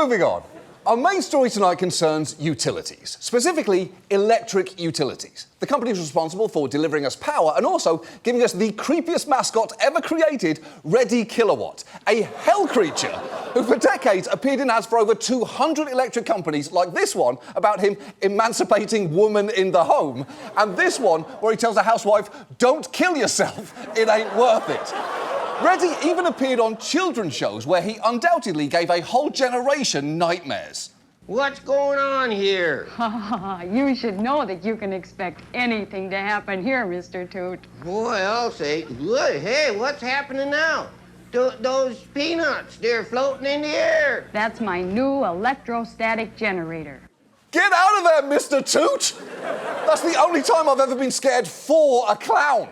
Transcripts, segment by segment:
Moving on. Our main story tonight concerns utilities, specifically electric utilities. The company is responsible for delivering us power and also giving us the creepiest mascot ever created, Ready Kilowatt, a hell creature who for decades appeared in ads for over 200 electric companies, like this one about him emancipating woman in the home, and this one where he tells a housewife, "Don't kill yourself, it ain't worth it." Reddy even appeared on children's shows where he undoubtedly gave a whole generation nightmares. What's going on here? You should know that you can expect anything to happen here, Mr. Toot. Boy, I'll say, hey, what's happening now? Those peanuts, they're floating in the air. That's my new electrostatic generator. Get out of there, Mr. Toot! That's the only time I've ever been scared for a clown.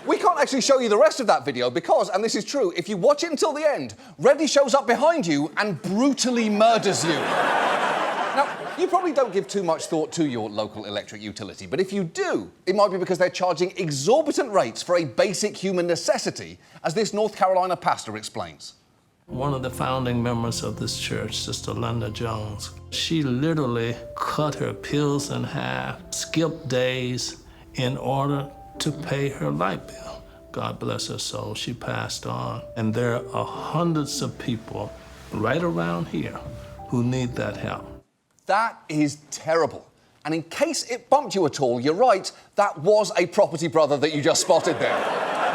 We can't actually show you the rest of that video because, and this is true, if you watch it until the end, Reddy shows up behind you and brutally murders you. Now, you probably don't give too much thought to your local electric utility, but if you do, it might be because they're charging exorbitant rates for a basic human necessity, as this North Carolina pastor explains. One of the founding members of this church, Sister Linda Jones, she literally cut her pills in half, skipped days in order to pay her light bill. God bless her soul, she passed on. And there are hundreds of people right around here who need that help. That is terrible. And in case it bumped you at all, you're right, that was a property brother that you just spotted there.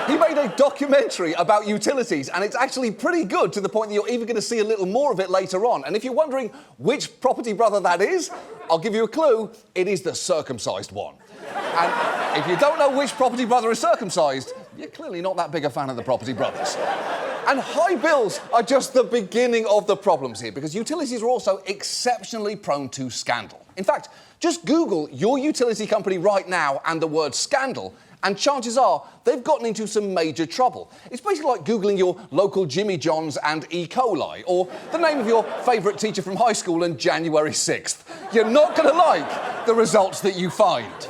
He made a documentary about utilities, and it's actually pretty good to the point that you're even going to see a little more of it later on. And if you're wondering which property brother that is, I'll give you a clue. It is the circumcised one. And if you don't know which property brother is circumcised, you're clearly not that big a fan of the property brothers. And high bills are just the beginning of the problems here, because utilities are also exceptionally prone to scandal. In fact, just Google your utility company right now and the word scandal, and chances are they've gotten into some major trouble. It's basically like Googling your local Jimmy John's and E. coli, or the name of your favourite teacher from high school and January 6th. You're not going to like the results that you find.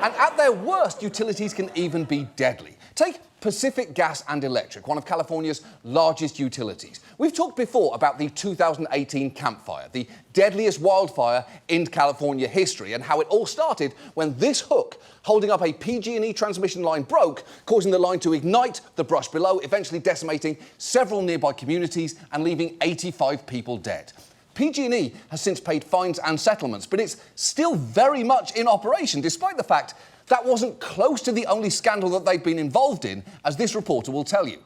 And at their worst, utilities can even be deadly. Take Pacific Gas and Electric, one of California's largest utilities. We've talked before about the 2018 Camp Fire, the deadliest wildfire in California history, and how it all started when this hook holding up a PG&E transmission line broke, causing the line to ignite the brush below, eventually decimating several nearby communities and leaving 85 people dead. PG&E has since paid fines and settlements, but it's still very much in operation, despite the fact that wasn't close to the only scandal that they've been involved in, as this reporter will tell you.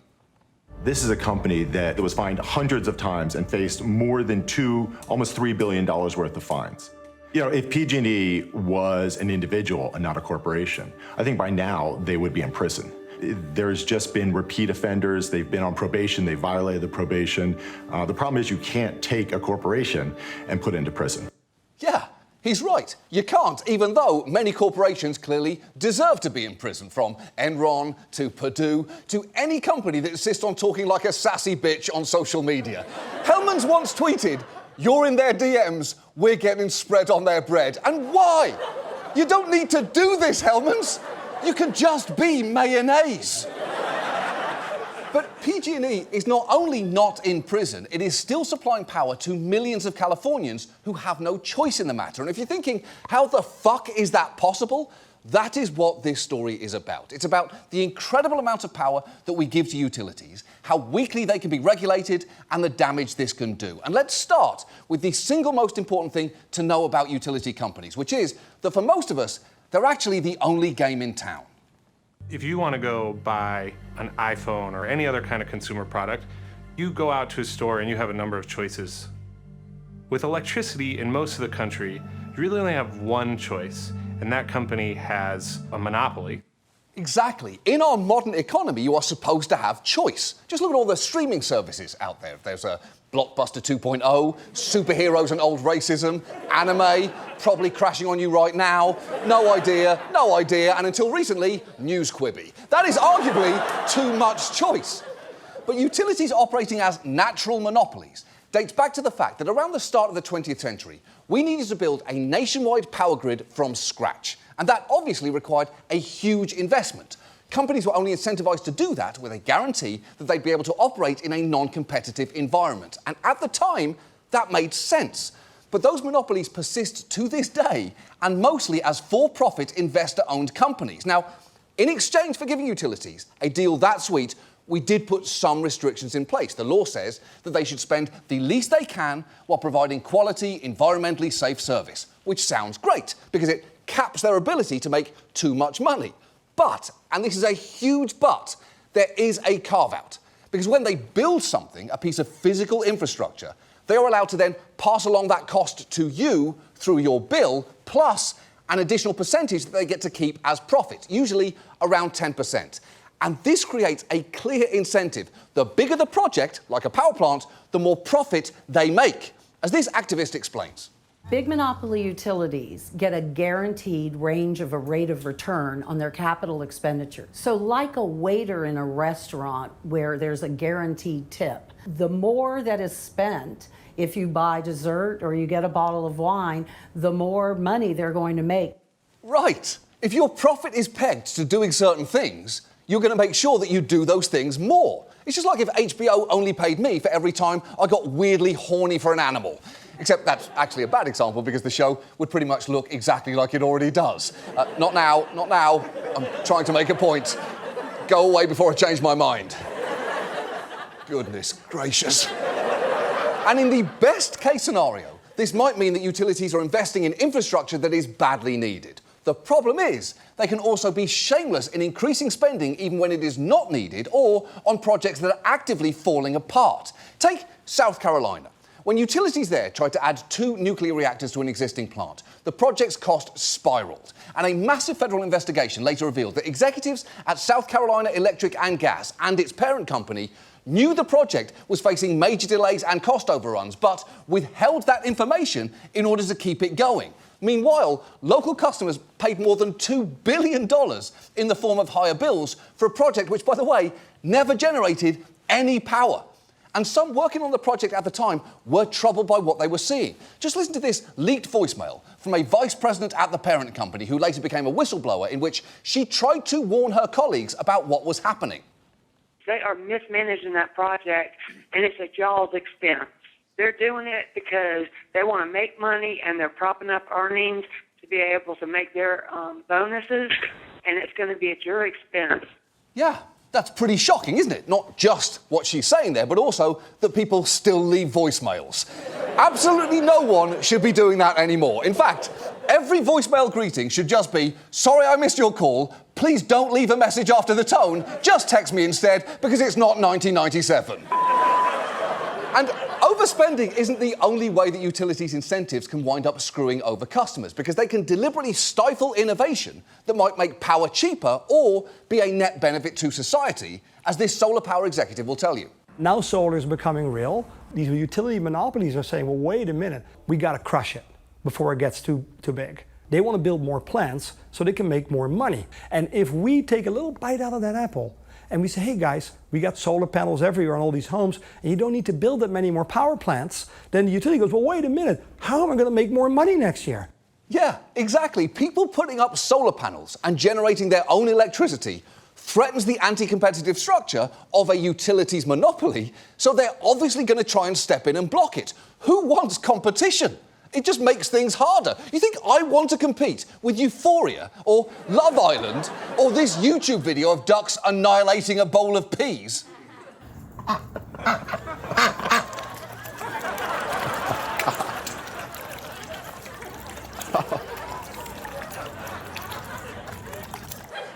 This is a company that was fined hundreds of times and faced more than almost $3 billion worth of fines. You know, if PG&E was an individual and not a corporation, I think by now they would be in prison. There's just been repeat offenders. They've been on probation. They violated the probation. The problem is you can't take a corporation and put it into prison. Yeah, he's right. You can't, even though many corporations clearly deserve to be in prison, from Enron to Purdue to any company that insists on talking like a sassy bitch on social media. Hellman's once tweeted, "You're in their DMs, we're getting spread on their bread." And why? You don't need to do this, Hellman's. You can just be mayonnaise. But PG&E is not only not in prison, it is still supplying power to millions of Californians who have no choice in the matter. And if you're thinking, how the fuck is that possible? That is what this story is about. It's about the incredible amount of power that we give to utilities, how weakly they can be regulated, and the damage this can do. And let's start with the single most important thing to know about utility companies, which is that for most of us, they're actually the only game in town. If you want to go buy an iPhone or any other kind of consumer product, you go out to a store and you have a number of choices. With electricity in most of the country, you really only have one choice, and that company has a monopoly. Exactly. In our modern economy, you are supposed to have choice. Just look at all the streaming services out there. There's a Blockbuster 2.0, superheroes and old racism, anime, probably crashing on you right now, no idea, and until recently, News Quibi. That is arguably too much choice. But utilities operating as natural monopolies dates back to the fact that around the start of the 20th century, we needed to build a nationwide power grid from scratch. And that obviously required a huge investment. Companies were only incentivized to do that with a guarantee that they'd be able to operate in a non-competitive environment. And at the time, that made sense. But those monopolies persist to this day, and mostly as for-profit investor-owned companies. Now, in exchange for giving utilities a deal that sweet, we did put some restrictions in place. The law says that they should spend the least they can while providing quality, environmentally safe service, which sounds great because it caps their ability to make too much money. But, and this is a huge but, there is a carve-out. Because when they build something, a piece of physical infrastructure, they are allowed to then pass along that cost to you through your bill, plus an additional percentage that they get to keep as profit, usually around 10%. And this creates a clear incentive. The bigger the project, like a power plant, the more profit they make. As this activist explains. Big monopoly utilities get a guaranteed range of a rate of return on their capital expenditure. So like a waiter in a restaurant where there's a guaranteed tip, the more that is spent, if you buy dessert or you get a bottle of wine, the more money they're going to make. Right. If your profit is pegged to doing certain things, you're going to make sure that you do those things more. It's just like if HBO only paid me for every time I got weirdly horny for an animal. Except that's actually a bad example because the show would pretty much look exactly like it already does. Not now, not now. I'm trying to make a point. Go away before I change my mind. Goodness gracious. And in the best case scenario, this might mean that utilities are investing in infrastructure that is badly needed. The problem is, they can also be shameless in increasing spending even when it is not needed or on projects that are actively falling apart. Take South Carolina. When utilities there tried to add 2 nuclear reactors to an existing plant, the project's cost spiraled. And a massive federal investigation later revealed that executives at South Carolina Electric and Gas and its parent company knew the project was facing major delays and cost overruns, but withheld that information in order to keep it going. Meanwhile, local customers paid more than $2 billion in the form of higher bills for a project which, by the way, never generated any power. And some working on the project at the time were troubled by what they were seeing. Just listen to this leaked voicemail from a vice president at the parent company who later became a whistleblower in which she tried to warn her colleagues about what was happening. They are mismanaging that project, and it's at y'all's expense. They're doing it because they want to make money, and they're propping up earnings to be able to make their bonuses, and it's going to be at your expense. Yeah, that's pretty shocking, isn't it? Not just what she's saying there, but also that people still leave voicemails. Absolutely no one should be doing that anymore. In fact, every voicemail greeting should just be, "Sorry I missed your call. Please don't leave a message after the tone. Just text me instead because it's not 1997. And overspending isn't the only way that utilities' incentives can wind up screwing over customers, because they can deliberately stifle innovation that might make power cheaper or be a net benefit to society, as this solar power executive will tell you. Now solar is becoming real. These utility monopolies are saying, well, wait a minute, we got to crush it before it gets too big. They want to build more plants so they can make more money. And if we take a little bite out of that apple and we say, hey guys, we got solar panels everywhere on all these homes and you don't need to build that many more power plants, then the utility goes, well, wait a minute, how am I going to make more money next year? Yeah, exactly. People putting up solar panels and generating their own electricity threatens the anti-competitive structure of a utilities monopoly, so they're obviously going to try and step in and block it. Who wants competition? It just makes things harder. You think I want to compete with Euphoria or Love Island or this YouTube video of ducks annihilating a bowl of peas?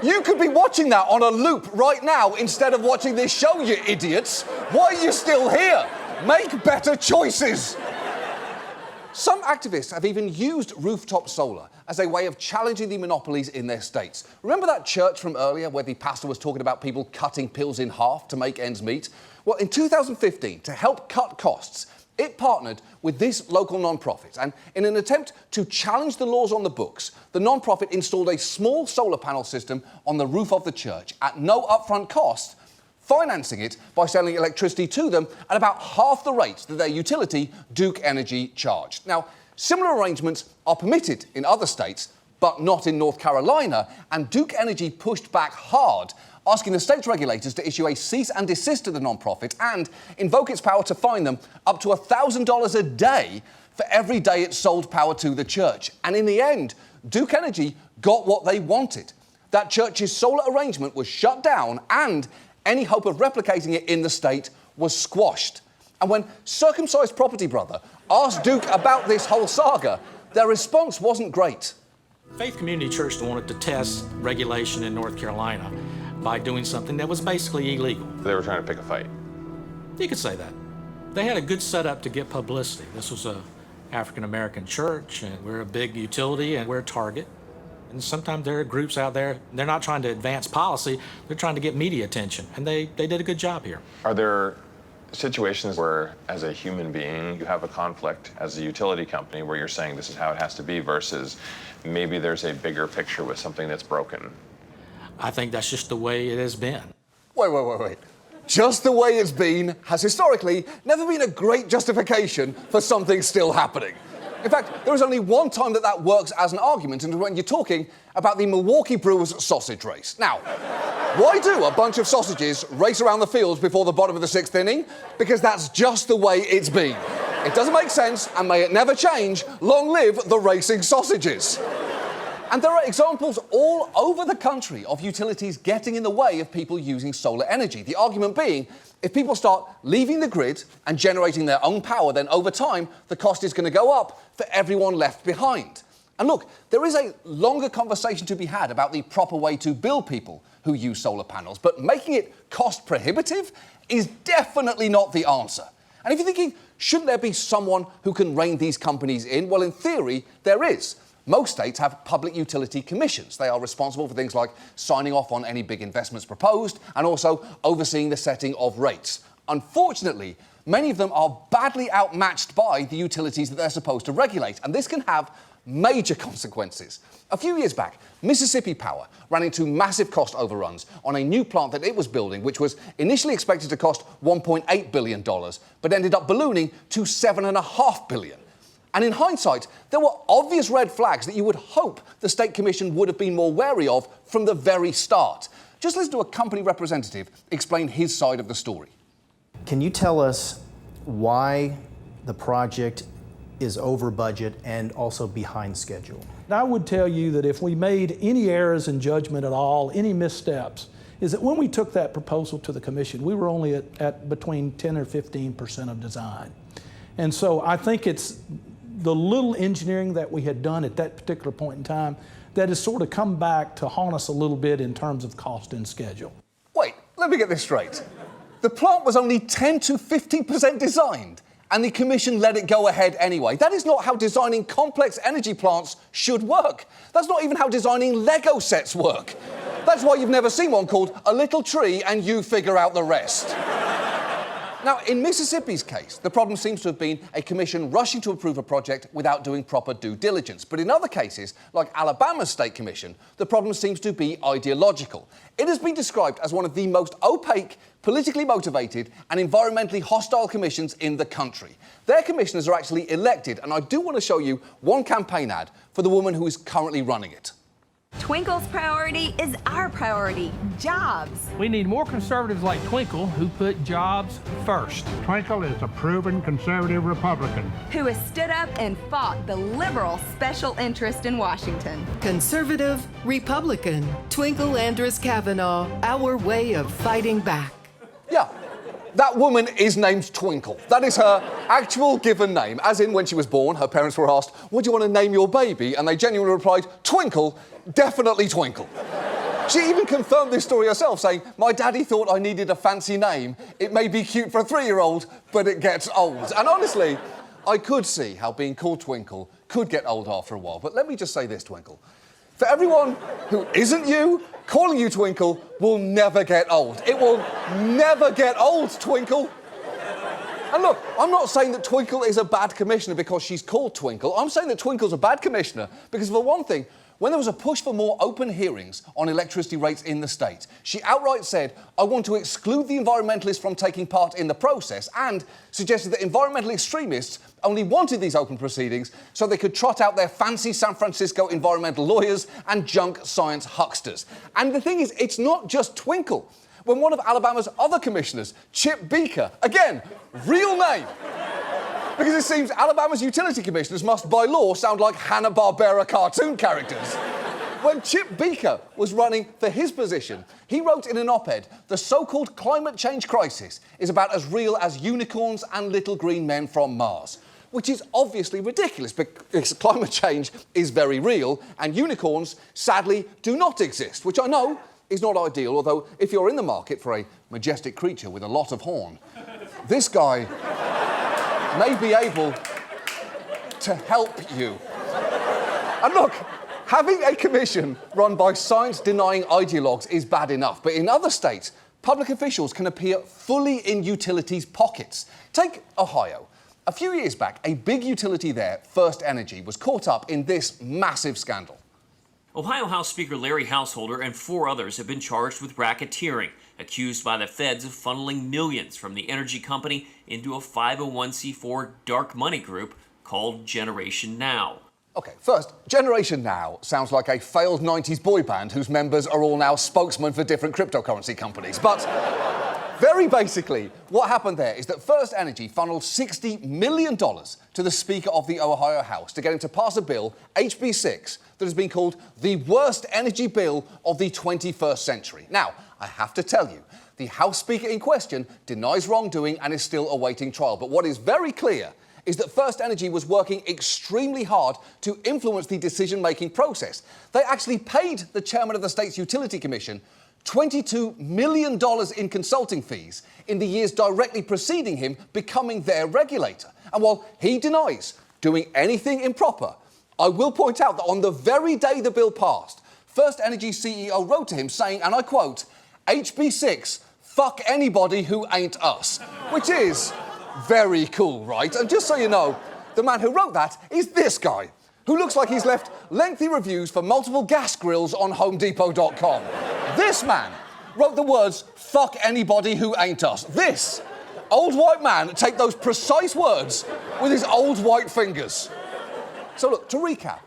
You could be watching that on a loop right now instead of watching this show, you idiots. Why are you still here? Make better choices. Some activists have even used rooftop solar as a way of challenging the monopolies in their states. Remember that church from earlier where the pastor was talking about people cutting pills in half to make ends meet? Well, in 2015, to help cut costs, it partnered with this local non-profit, and in an attempt to challenge the laws on the books, the non-profit installed a small solar panel system on the roof of the church at no upfront cost, financing it by selling electricity to them at about half the rate that their utility, Duke Energy, charged. Now, similar arrangements are permitted in other states, but not in North Carolina, and Duke Energy pushed back hard, asking the state's regulators to issue a cease and desist to the non-profit and invoke its power to fine them up to $1,000 a day for every day it sold power to the church. And in the end, Duke Energy got what they wanted. That church's solar arrangement was shut down and any hope of replicating it in the state was squashed. And when Circumcised Property Brother asked Duke about this whole saga, their response wasn't great. Faith Community Church wanted to test regulation in North Carolina by doing something that was basically illegal. They were trying to pick a fight. You could say that. They had a good setup to get publicity. This was a African-American church, and we're a big utility, and we're a target. And sometimes there are groups out there, they're not trying to advance policy, they're trying to get media attention, and they did a good job here. Are there situations where, as a human being, you have a conflict as a utility company where you're saying this is how it has to be versus maybe there's a bigger picture with something that's broken? I think that's just the way it has been. Wait. Just the way it's been has historically never been a great justification for something still happening. In fact, there is only one time that works as an argument, and when you're talking about the Milwaukee Brewers sausage race. Now, why do a bunch of sausages race around the field before the bottom of the sixth inning? Because that's just the way it's been. It doesn't make sense, and may it never change. Long live the racing sausages. And there are examples all over the country of utilities getting in the way of people using solar energy. The argument being, if people start leaving the grid and generating their own power, then over time, the cost is going to go up for everyone left behind. And look, there is a longer conversation to be had about the proper way to bill people who use solar panels, but making it cost prohibitive is definitely not the answer. And if you're thinking, shouldn't there be someone who can rein these companies in? Well, in theory, there is. Most states have public utility commissions. They are responsible for things like signing off on any big investments proposed and also overseeing the setting of rates. Unfortunately, many of them are badly outmatched by the utilities that they're supposed to regulate, and this can have major consequences. A few years back, Mississippi Power ran into massive cost overruns on a new plant that it was building, which was initially expected to cost $1.8 billion, but ended up ballooning to $7.5 billion. And in hindsight, there were obvious red flags that you would hope the State Commission would have been more wary of from the very start. Just listen to a company representative explain his side of the story. Can you tell us why the project is over budget and also behind schedule? I would tell you that if we made any errors in judgment at all, any missteps, is that when we took that proposal to the Commission, we were only at between 10 or 15% of design. And so I think it's the little engineering that we had done at that particular point in time that has sort of come back to haunt us a little bit in terms of cost and schedule. Wait, let me get this straight. The plant was only 10 to 15% designed, and the Commission let it go ahead anyway. That is not how designing complex energy plants should work. That's not even how designing Lego sets work. That's why you've never seen one called A Little Tree and You Figure Out the Rest. Now, in Mississippi's case, the problem seems to have been a commission rushing to approve a project without doing proper due diligence. But in other cases, like Alabama's state commission, the problem seems to be ideological. It has been described as one of the most opaque, politically motivated, and environmentally hostile commissions in the country. Their commissioners are actually elected, and I do want to show you one campaign ad for the woman who is currently running it. Twinkle's priority is our priority, jobs. We need more conservatives like Twinkle who put jobs first. Twinkle is a proven conservative Republican who has stood up and fought the liberal special interest in Washington. Conservative, Republican, Twinkle Andress Kavanaugh, our way of fighting back. Yeah. That woman is named Twinkle. That is her actual given name. As in, when she was born, her parents were asked, "What do you want to name your baby?" And they genuinely replied, "Twinkle, definitely Twinkle." She even confirmed this story herself, saying, "My daddy thought I needed a fancy name. It may be cute for a 3-year-old, but it gets old." And honestly, I could see how being called Twinkle could get old after a while. But let me just say this, Twinkle. For everyone who isn't you, calling you Twinkle will never get old. It will never get old, Twinkle. And look, I'm not saying that Twinkle is a bad commissioner because she's called Twinkle. I'm saying that Twinkle's a bad commissioner because, for one thing, when there was a push for more open hearings on electricity rates in the state, she outright said, "I want to exclude the environmentalists from taking part in the process," and suggested that environmental extremists only wanted these open proceedings so they could trot out their fancy San Francisco environmental lawyers and junk science hucksters. And the thing is, it's not just Twinkle. When one of Alabama's other commissioners, Chip Beaker, again, real name, because it seems Alabama's utility commissioners must, by law, sound like Hanna-Barbera cartoon characters. When Chip Beaker was running for his position, he wrote in an op-ed, "The so-called climate change crisis is about as real as unicorns and little green men from Mars," which is obviously ridiculous because climate change is very real and unicorns, sadly, do not exist, which I know is not ideal, although if you're in the market for a majestic creature with a lot of horn, this guy may be able to help you. And look, having a commission run by science-denying ideologues is bad enough, but in other states, public officials can appear fully in utilities' pockets. Take Ohio. A few years back, a big utility there, First Energy, was caught up in this massive scandal. Ohio House Speaker Larry Householder and 4 others have been charged with racketeering, accused by the feds of funneling millions from the energy company into a 501c4 dark money group called Generation Now. OK, first, Generation Now sounds like a failed 90s boy band whose members are all now spokesmen for different cryptocurrency companies. But very basically, what happened there is that First Energy funneled $60 million to the Speaker of the Ohio House to get him to pass a bill, HB 6, that has been called the worst energy bill of the 21st century. Now, I have to tell you, the House Speaker in question denies wrongdoing and is still awaiting trial. But what is very clear is that First Energy was working extremely hard to influence the decision-making process. They actually paid the chairman of the state's utility commission $22 million in consulting fees in the years directly preceding him becoming their regulator. And while he denies doing anything improper, I will point out that on the very day the bill passed, First Energy CEO wrote to him saying, and I quote, "HB 6, fuck anybody who ain't us," which is very cool, right? And just so you know, the man who wrote that is this guy, who looks like he's left lengthy reviews for multiple gas grills on HomeDepot.com. This man wrote the words, "fuck anybody who ain't us." This old white man take those precise words with his old white fingers. So look, to recap,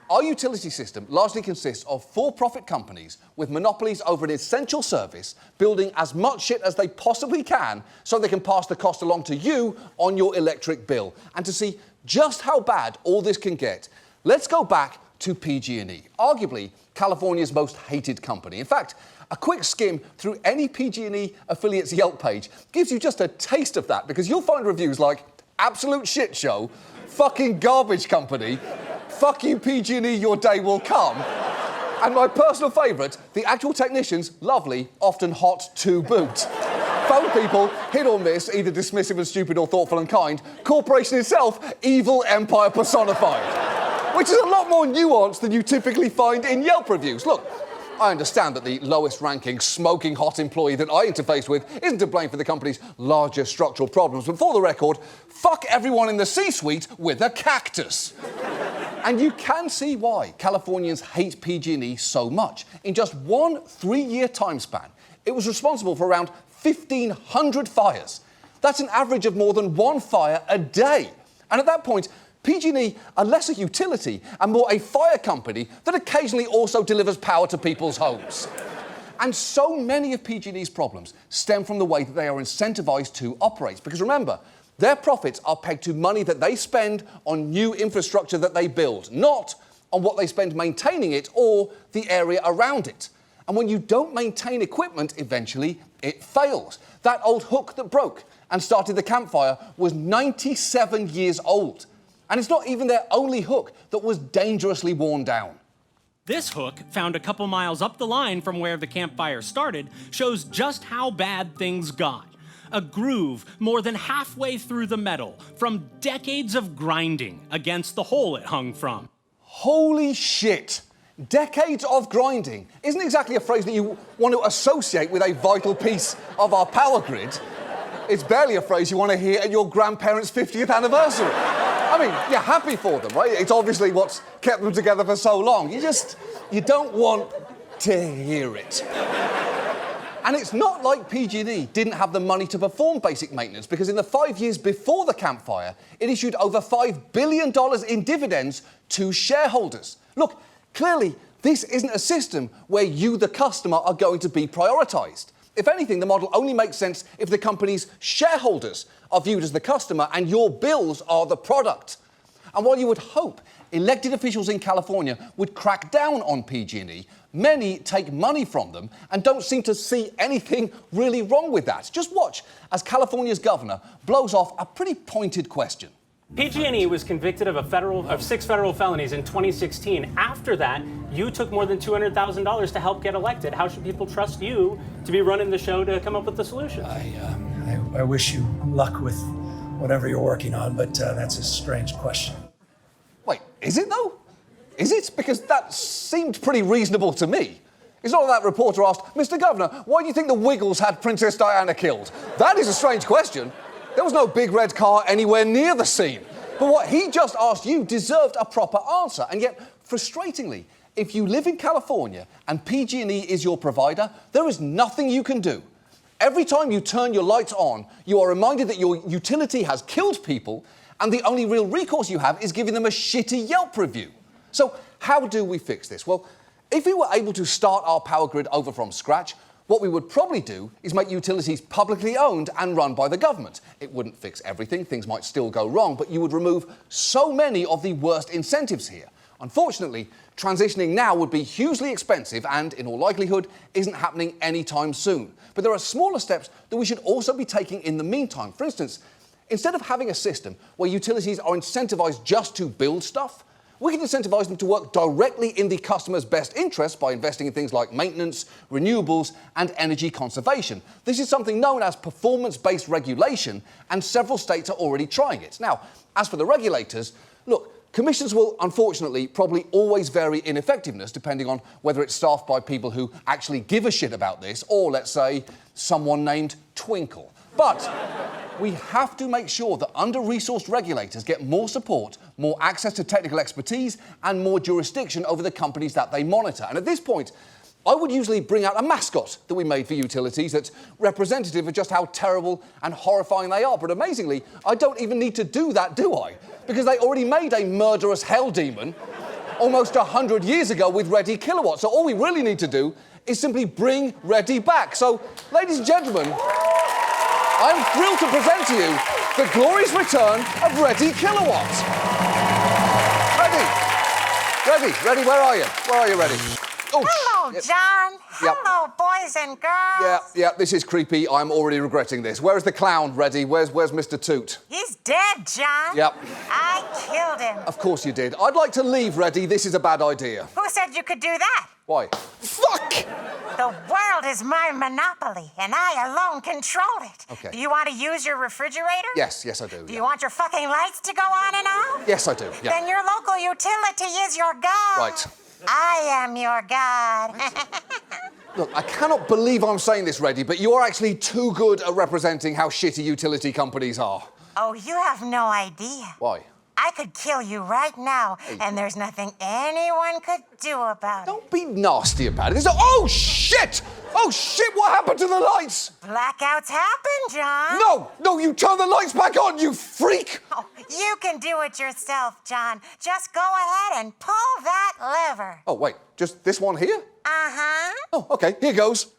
our utility system largely consists of for-profit companies with monopolies over an essential service, building as much shit as they possibly can so they can pass the cost along to you on your electric bill. And to see just how bad all this can get, let's go back to PG&E, arguably California's most hated company. In fact, a quick skim through any PG&E affiliate's Yelp page gives you just a taste of that, because you'll find reviews like "absolute shit show," "fucking garbage company," "fuck you PG&E, your day will come," and my personal favourite, the actual technicians, lovely, often hot to boot. Phone people, hit or miss, either dismissive and stupid or thoughtful and kind. Corporation itself, evil empire personified. Which is a lot more nuanced than you typically find in Yelp reviews. Look, I understand that the lowest-ranking, smoking hot employee that I interface with isn't to blame for the company's larger structural problems, but for the record, fuck everyone in the C-suite with a cactus. And you can see why Californians hate PG&E so much. In just one 3-year time span, it was responsible for around 1,500 fires. That's an average of more than 1 fire a day. And at that point, PG&E are less a utility and more a fire company that occasionally also delivers power to people's homes. And so many of PG&E's problems stem from the way that they are incentivized to operate. Because remember, their profits are pegged to money that they spend on new infrastructure that they build, not on what they spend maintaining it or the area around it. And when you don't maintain equipment, eventually it fails. That old hook that broke and started the campfire was 97 years old. And it's not even their only hook that was dangerously worn down. This hook, found a couple miles up the line from where the campfire started, shows just how bad things got. A groove more than halfway through the metal from decades of grinding against the hole it hung from. Holy shit! Decades of grinding isn't exactly a phrase that you want to associate with a vital piece of our power grid. It's barely a phrase you want to hear at your grandparents' 50th anniversary. I mean, you're happy for them, right? It's obviously what's kept them together for so long. You just You don't want to hear it. And it's not like PG&E didn't have the money to perform basic maintenance, because in the 5 years before the campfire, it issued over $5 billion in dividends to shareholders. Look, clearly, this isn't a system where you, the customer, are going to be prioritised. If anything, the model only makes sense if the company's shareholders are viewed as the customer and your bills are the product. And while you would hope elected officials in California would crack down on PG&E, many take money from them and don't seem to see anything really wrong with that. Just watch as California's governor blows off a pretty pointed question. PG&E was convicted of 6 federal felonies in 2016. After that, you took more than $200,000 to help get elected. How should people trust you to be running the show to come up with the solution? I wish you luck with whatever you're working on, but that's a strange question. Wait, is it though? Is it? Because that seemed pretty reasonable to me. It's not like that reporter asked, Mr. Governor, why do you think the Wiggles had Princess Diana killed? That is a strange question. There was no big red car anywhere near the scene. But what he just asked you deserved a proper answer. And yet, frustratingly, if you live in California and PG&E is your provider, there is nothing you can do. Every time you turn your lights on, you are reminded that your utility has killed people, and the only real recourse you have is giving them a shitty Yelp review. So how do we fix this? Well, if we were able to start our power grid over from scratch, what we would probably do is make utilities publicly owned and run by the government. It wouldn't fix everything, things might still go wrong, but you would remove so many of the worst incentives here. Unfortunately, transitioning now would be hugely expensive and, in all likelihood, isn't happening anytime soon. But there are smaller steps that we should also be taking in the meantime. For instance, instead of having a system where utilities are incentivized just to build stuff, we can incentivize them to work directly in the customer's best interest by investing in things like maintenance, renewables, and energy conservation. This is something known as performance-based regulation, and several states are already trying it. Now, as for the regulators, look, commissions will, unfortunately, probably always vary in effectiveness depending on whether it's staffed by people who actually give a shit about this or, let's say, someone named Twinkle. But we have to make sure that under-resourced regulators get more support, more access to technical expertise, and more jurisdiction over the companies that they monitor. And at this point, I would usually bring out a mascot that we made for utilities that's representative of just how terrible and horrifying they are. But amazingly, I don't even need to do that, do I? Because they already made a murderous hell demon almost 100 years ago with Ready Kilowatt. So all we really need to do is simply bring Ready back. So, ladies and gentlemen, I'm thrilled to present to you the glorious return of Ready Kilowatt. Ready, where are you? Where are you, Ready? Oh, hello, John. Yep. Hello, boys and girls. Yeah, this is creepy. I'm already regretting this. Where's the clown, Ready? Where's Mr. Toot? He's dead, John. Yep. I killed him. Of course you did. I'd like to leave, Ready. This is a bad idea. Who said you could do that? Why? Fuck! The world is my monopoly, and I alone control it. Okay. Do you want to use your refrigerator? Yes, I do. Do you want your fucking lights to go on and off? Yes, I do, yeah. Then your local utility is your god. Right. I am your god. Look, I cannot believe I'm saying this, Ready, but you are actually too good at representing how shitty utility companies are. Oh, you have no idea. Why? I could kill you right now, and there's nothing anyone could do about it. Don't be nasty about it. Oh, shit! Oh, shit, what happened to the lights? Blackouts happen, John. No, you turn the lights back on, you freak! Oh, you can do it yourself, John. Just go ahead and pull that lever. Oh, wait, just this one here? Uh-huh. Oh, okay, here goes.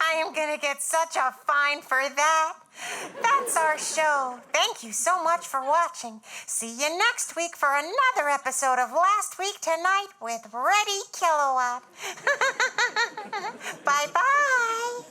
I am gonna get such a fine for that. That's our show. Thank you so much for watching. See you next week for another episode of Last Week Tonight with Ready Kilowatt. Bye-bye.